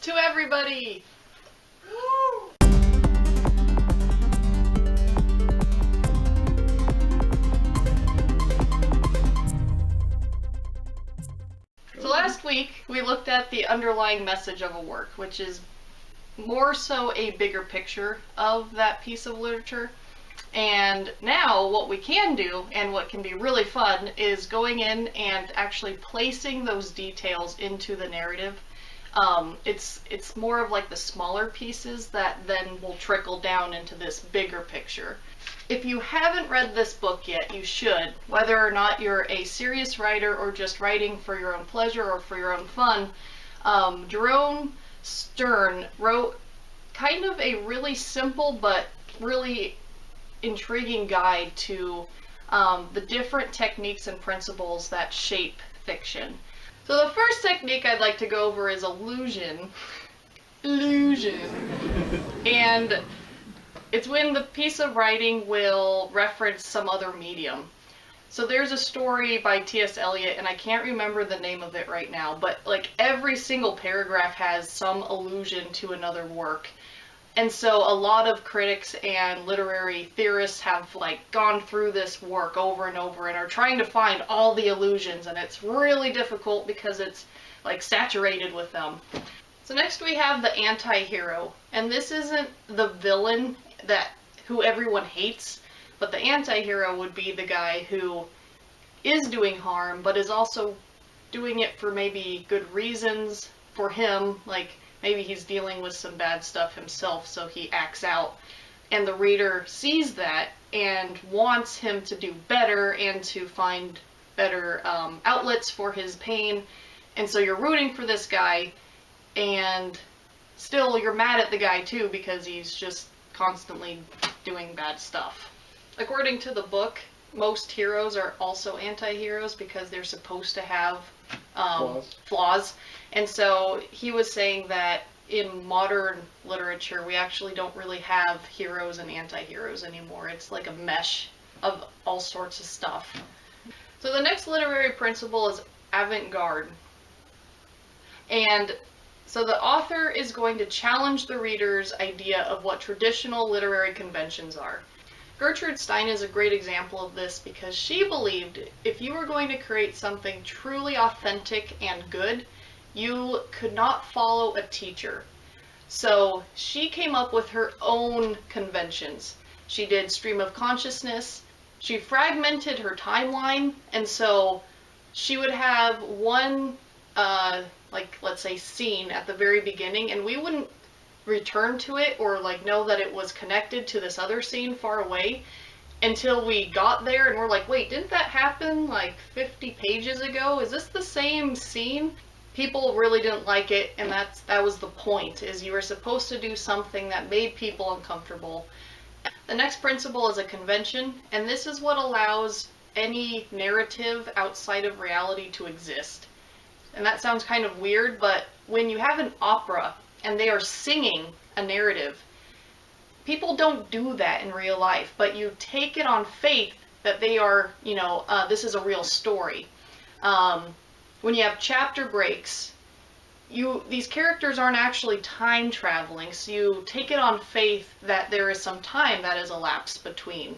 to everybody! So last week we looked at the underlying message of a work, which is more so a bigger picture of that piece of literature. And now what we can do, and what can be really fun, is going in and actually placing those details into the narrative. It's more of like the smaller pieces that then will trickle down into this bigger picture. If you haven't read this book yet, you should. Whether or not you're a serious writer or just writing for your own pleasure or for your own fun, Jerome Stern wrote kind of a really simple but really intriguing guide to the different techniques and principles that shape fiction. So the first technique I'd like to go over is illusion. Illusion. And it's when the piece of writing will reference some other medium. So there's a story by T.S. Eliot, and I can't remember the name of it right now, but like every single paragraph has some allusion to another work. And so a lot of critics and literary theorists have like gone through this work over and over and are trying to find all the allusions, and it's really difficult because it's like saturated with them. So next we have the Antihero, and this isn't the villain who everyone hates, but the Antihero would be the guy who is doing harm but is also doing it for maybe good reasons for him, like maybe he's dealing with some bad stuff himself, so he acts out. And the reader sees that and wants him to do better and to find better outlets for his pain. And so you're rooting for this guy, and still you're mad at the guy too because he's just constantly doing bad stuff. According to the book, most heroes are also anti-heroes because they're supposed to have flaws. And so he was saying that in modern literature, we actually don't really have heroes and anti-heroes anymore. It's like a mesh of all sorts of stuff. So the next literary principle is avant-garde. And so the author is going to challenge the reader's idea of what traditional literary conventions are. Gertrude Stein is a great example of this because she believed if you were going to create something truly authentic and good, you could not follow a teacher. So she came up with her own conventions. She did stream of consciousness. She fragmented her timeline, and so she would have one, like let's say scene at the very beginning, and we wouldn't return to it or like know that it was connected to this other scene far away until we got there and we're like, wait, didn't that happen like 50 pages ago? Is this the same scene? People really didn't like it, and that was the point, is you were supposed to do something that made people uncomfortable. The next principle is a convention, and this is what allows any narrative outside of reality to exist. And that sounds kind of weird, but when you have an opera and they are singing a narrative, people don't do that in real life, but you take it on faith that they are, this is a real story. When you have chapter breaks, these characters aren't actually time traveling, so you take it on faith that there is some time that has elapsed between.